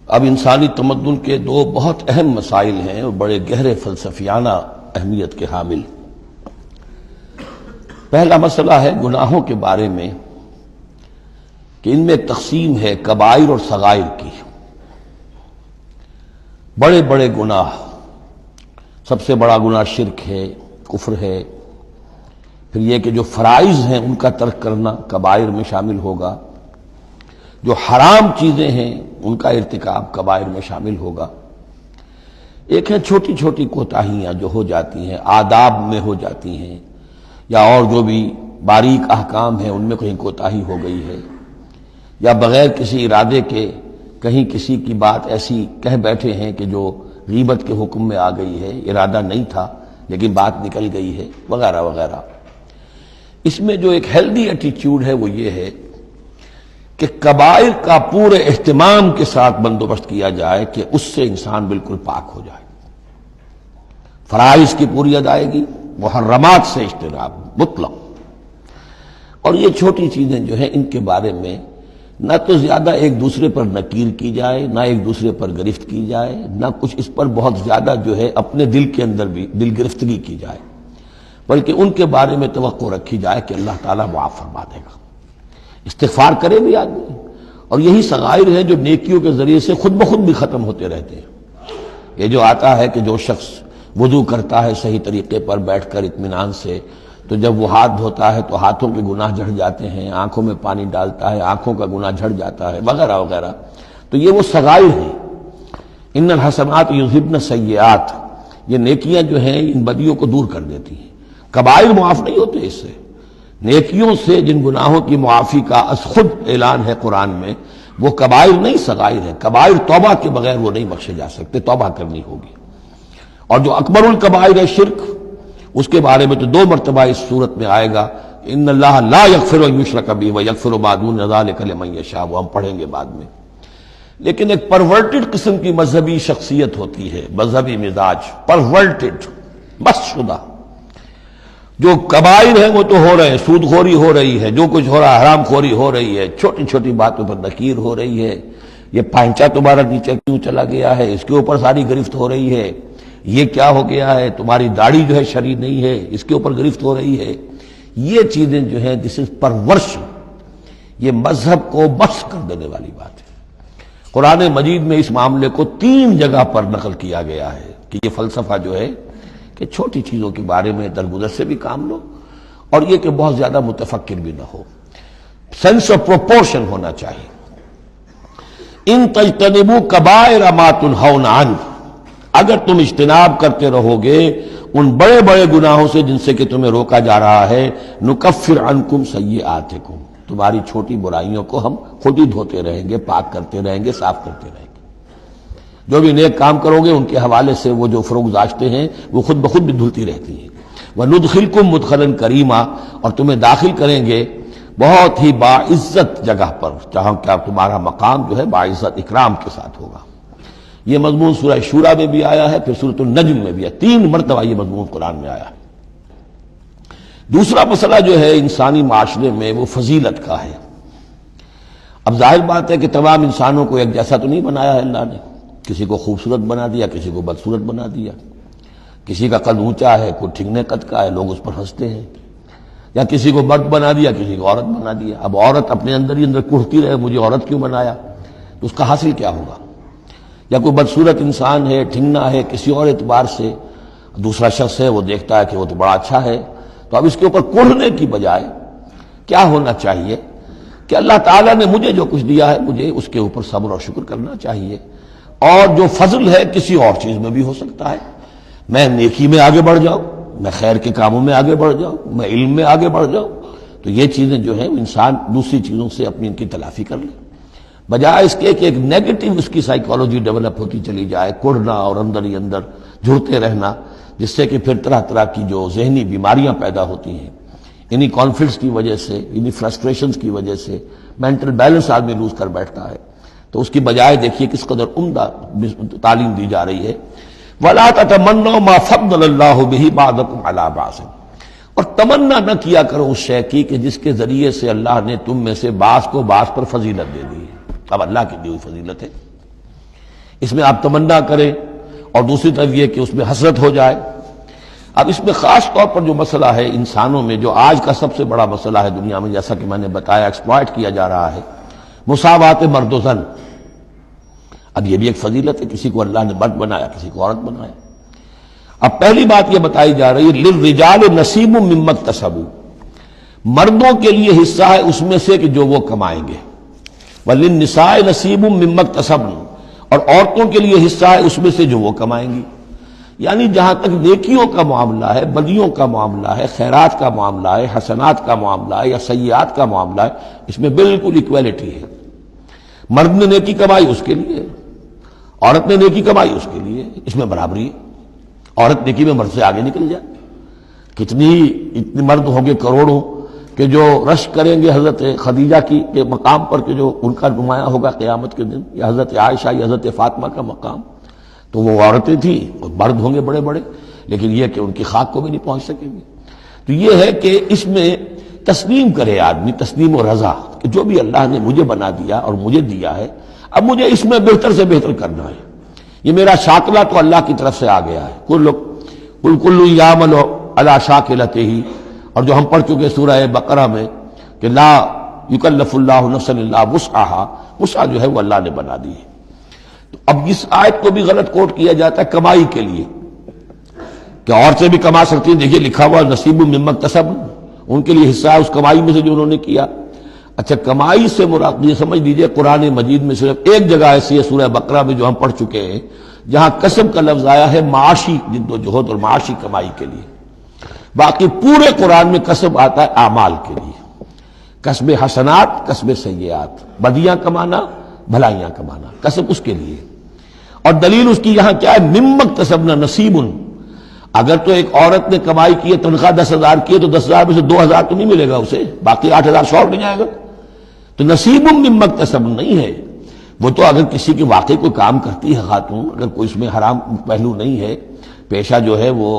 اب انسانی تمدن کے دو بہت اہم مسائل ہیں اور بڑے گہرے فلسفیانہ اہمیت کے حامل۔ پہلا مسئلہ ہے گناہوں کے بارے میں کہ ان میں ایک تقسیم ہے کبائر اور صغائر کی۔ بڑے بڑے گناہ، سب سے بڑا گناہ شرک ہے، کفر ہے۔ پھر یہ کہ جو فرائض ہیں ان کا ترک کرنا کبائر میں شامل ہوگا، جو حرام چیزیں ہیں ان کا ارتکاب کبائر میں شامل ہوگا۔ ایک ہے چھوٹی چھوٹی کوتاہیاں جو ہو جاتی ہیں، آداب میں ہو جاتی ہیں، یا اور جو بھی باریک احکام ہیں ان میں کہیں کوتاہی ہو گئی ہے، یا بغیر کسی ارادے کے کہیں کسی کی بات ایسی کہہ بیٹھے ہیں کہ جو غیبت کے حکم میں آ گئی ہے، ارادہ نہیں تھا لیکن بات نکل گئی ہے، وغیرہ وغیرہ۔ اس میں جو ایک ہیلدی ایٹیٹیوڈ ہے وہ یہ ہے کہ کبائر کا پورے اہتمام کے ساتھ بندوبست کیا جائے کہ اس سے انسان بالکل پاک ہو جائے، فرائض کی پوری ادائیگی، محرمات سے اجتناب مطلق۔ اور یہ چھوٹی چیزیں جو ہیں ان کے بارے میں نہ تو زیادہ ایک دوسرے پر نکیر کی جائے، نہ ایک دوسرے پر گرفت کی جائے، نہ کچھ اس پر بہت زیادہ جو ہے اپنے دل کے اندر بھی دل گرفتگی کی جائے، بلکہ ان کے بارے میں توقع رکھی جائے کہ اللہ تعالیٰ معاف فرما دے گا، استغفار کرے بھی آدمی۔ اور یہی صغائر ہیں جو نیکیوں کے ذریعے سے خود بخود بھی ختم ہوتے رہتے ہیں۔ یہ جو آتا ہے کہ جو شخص وضو کرتا ہے صحیح طریقے پر بیٹھ کر اطمینان سے، تو جب وہ ہاتھ دھوتا ہے تو ہاتھوں کے گناہ جھڑ جاتے ہیں، آنکھوں میں پانی ڈالتا ہے آنکھوں کا گناہ جھڑ جاتا ہے، وغیرہ وغیرہ۔ تو یہ وہ صغائر ہیں۔ ان الحسنات یذہبن السیئات، یہ نیکیاں جو ہیں ان بدیوں کو دور کر دیتی ہیں۔ کبائر معاف نہیں ہوتے اس سے۔ نیکیوں سے جن گناہوں کی معافی کا از خود اعلان ہے قرآن میں، وہ کبائر نہیں صغائر ہیں۔ کبائر توبہ کے بغیر وہ نہیں بخشے جا سکتے، توبہ کرنی ہوگی۔ اور جو اکبر الکبائر ہے شرک، اس کے بارے میں تو 2 مرتبہ اس صورت میں آئے گا، ان اللہ لا یغفر ان یشرک بہ ویغفر ما دون ذلک لمن یشاء، وہ ہم پڑھیں گے بعد میں۔ لیکن ایک پرورٹڈ قسم کی مذہبی شخصیت ہوتی ہے، مذہبی مزاج، پرورٹڈ، بس شدہ۔ جو کبائر ہیں وہ تو ہو رہے ہیں، سود خوری ہو رہی ہے، جو کچھ ہو رہا ہے حرام خوری ہو رہی ہے، چھوٹی چھوٹی باتوں پر نکیر ہو رہی ہے، یہ پائنچا تمہارا نیچے کیوں چلا گیا ہے، اس کے اوپر ساری گرفت ہو رہی ہے، یہ کیا ہو گیا ہے، تمہاری داڑھی جو ہے شرعی نہیں ہے، اس کے اوپر گرفت ہو رہی ہے۔ یہ چیزیں جو ہیں دس از پرورش، یہ مذہب کو بس کر دینے والی بات ہے۔ قرآن مجید میں اس معاملے کو 3 جگہ پر نقل کیا گیا ہے کہ یہ فلسفہ جو ہے کہ چھوٹی چیزوں کے بارے میں درگزر سے بھی کام لو، اور یہ کہ بہت زیادہ متفکر بھی نہ ہو، سینس آف پروپورشن ہونا چاہیے۔ ان تجتنبوا کبائر ما تنہون عنہ، اگر تم اجتناب کرتے رہو گے ان بڑے بڑے گناہوں سے جن سے کہ تمہیں روکا جا رہا ہے، نکفر عنکم سیئاتکم، تمہاری چھوٹی برائیوں کو ہم خود ہی دھوتے رہیں گے، پاک کرتے رہیں گے، صاف کرتے رہیں گے۔ جو بھی نیک کام کرو گے ان کے حوالے سے وہ جو فروگزاشتیں ہیں وہ خود بخود بھی دھلتی رہتی ہیں۔ وَنُدْخِلْكُمْ مُدْخَلًا كَرِيمًا، اور تمہیں داخل کریں گے بہت ہی باعزت جگہ پر، جہاں کیا تمہارا مقام جو ہے باعزت اکرام کے ساتھ ہوگا۔ یہ مضمون سورہ شورى میں بھی آیا ہے، پھر سورۃ النجم میں بھی ہے، 3 مرتبہ یہ مضمون قرآن میں آیا ہے۔ دوسرا مسئلہ جو ہے انسانی معاشرے میں وہ فضیلت کا ہے۔ اب ظاہر بات ہے کہ تمام انسانوں کو ایک جیسا تو نہیں بنایا ہے اللہ نے، کسی کو خوبصورت بنا دیا، کسی کو بدصورت بنا دیا، کسی کا قد اونچا ہے، کوئی ٹھگنے قد کا ہے، لوگ اس پر ہنستے ہیں، یا کسی کو مرد بنا دیا، کسی کو عورت بنا دیا۔ اب عورت اپنے اندر ہی اندر کڑھتی رہے مجھے عورت کیوں بنایا، تو اس کا حاصل کیا ہوگا؟ یا کوئی بدصورت انسان ہے، ٹھگنا ہے کسی اور اعتبار سے، دوسرا شخص ہے وہ دیکھتا ہے کہ وہ تو بڑا اچھا ہے، تو اب اس کے اوپر کڑھنے کی بجائے کیا ہونا چاہیے کہ اللہ تعالیٰ نے مجھے جو کچھ دیا ہے مجھے اس کے اوپر صبر اور شکر کرنا چاہیے، اور جو فضل ہے کسی اور چیز میں بھی ہو سکتا ہے، میں نیکی میں آگے بڑھ جاؤں، میں خیر کے کاموں میں آگے بڑھ جاؤں، میں علم میں آگے بڑھ جاؤں، تو یہ چیزیں جو ہیں انسان دوسری چیزوں سے اپنی ان کی تلافی کر لے، بجائے اس کے کہ ایک نیگیٹو اس کی سائیکالوجی ڈیولپ ہوتی چلی جائے، کڑھنا اور اندر ہی اندر جھڑتے رہنا، جس سے کہ پھر طرح طرح کی جو ذہنی بیماریاں پیدا ہوتی ہیں، انہی کانفلکٹس کی وجہ سے، انہی فرسٹریشنز کی وجہ سے مینٹل بیلنس آدمی لوز کر بیٹھتا ہے۔ تو اس کی بجائے دیکھیے کس قدر عمدہ تعلیم دی جا رہی ہے، وَلَا تَتَمَنَّوْا مَا فَضَّلَ اللَّهُ بِهِ بَعْضَكُمْ عَلَىٰ بَعْضٍ، اور تمنا نہ کیا کرو اس شے کی کہ جس کے ذریعے سے اللہ نے تم میں سے بعض کو بعض پر فضیلت دے دی ہے۔ اب اللہ کی دی ہوئی فضیلت ہے، اس میں آپ تمنا کریں، اور دوسری طرف یہ کہ اس میں حسرت ہو جائے۔ اب اس میں خاص طور پر جو مسئلہ ہے انسانوں میں، جو آج کا سب سے بڑا مسئلہ ہے دنیا میں، جیسا کہ میں نے بتایا ایکسپلائٹ کیا جا رہا ہے، مساوات مرد و زن۔ اب یہ بھی ایک فضیلت ہے، کسی کو اللہ نے مرد بنایا، کسی کو عورت بنایا۔ اب پہلی بات یہ بتائی جا رہی ہے للرجال نصیب مما اکتسبوا، مردوں کے لیے حصہ ہے اس میں سے کہ جو وہ کمائیں گے، وللنساء نصیب مما اکتسبن، اور عورتوں کے لیے حصہ ہے اس میں سے جو وہ کمائیں گی۔ یعنی جہاں تک نیکیوں کا معاملہ ہے، بدیوں کا معاملہ ہے، خیرات کا معاملہ ہے، حسنات کا معاملہ ہے یا سیئات کا معاملہ ہے، اس میں بالکل ایکویلٹی ہے۔ مرد نے نیکی کمائی اس کے لیے، عورت نے نیکی کمائی اس کے لیے، اس میں برابری ہے۔ عورت نیکی میں مرد سے آگے نکل جائے، اتنے مرد ہوں گے کروڑوں کہ جو رش کریں گے حضرت خدیجہ کی کے مقام پر، کہ جو ان کا نمایاں ہوگا قیامت کے دن، یا حضرت عائشہ یا حضرت فاطمہ کا مقام، تو وہ عورتیں تھیں اور مرد ہوں گے بڑے بڑے، لیکن یہ کہ ان کی خاک کو بھی نہیں پہنچ سکیں گے۔ تو یہ ہے کہ اس میں تسلیم کرے آدمی، تسلیم و رضا، کہ جو بھی اللہ نے مجھے بنا دیا اور مجھے دیا ہے، اب مجھے اس میں بہتر سے بہتر کرنا ہے۔ یہ میرا شاکلہ تو اللہ کی طرف سے آ گیا ہے، کل یعمل علی شاکلتہ، اور جو ہم پڑھ چکے سورہ بقرہ میں کہ لا یکلف اللہ نفسا الا وسعہا، وسع جو ہے وہ اللہ نے بنا دی ہے۔ تو اب اس آیت کو بھی غلط کوٹ کیا جاتا ہے کمائی کے لیے، کہ عورتیں بھی کما سکتی ہیں، دیکھیے لکھا ہوا نصیب مما اکتسبن، ان کے لیے حصہ ہے اس کمائی میں سے جو انہوں نے کیا۔ اچھا، کمائی سے مراد یہ سمجھ لیجیے قرآن مجید میں صرف ایک جگہ ایسی ہے سورہ بقرہ میں جو ہم پڑھ چکے ہیں، جہاں کسب کا لفظ آیا ہے معاشی جد و جہد اور معاشی کمائی کے لیے۔ باقی پورے قرآن میں کسب آتا ہے اعمال کے لیے، کسب حسنات، کسب سیئات، بدیاں کمانا، بھلائیاں کمانا، کسب اس کے لیے۔ اور دلیل اس کی یہاں کیا ہے، مما اکتسبنا نصیب۔ اگر تو ایک عورت نے کمائی کی ہے، تنخواہ 10,000 کی ہے، تو 10,000 میں سے 2,000 تو نہیں ملے گا اسے، باقی 8,000 شارٹ نہیں جائے گا، تو نصیب مما اکتسبن نہیں ہے وہ۔ تو اگر کسی کی واقعی کوئی کام کرتی ہے خاتون، اگر کوئی اس میں حرام پہلو نہیں ہے، پیشہ جو ہے وہ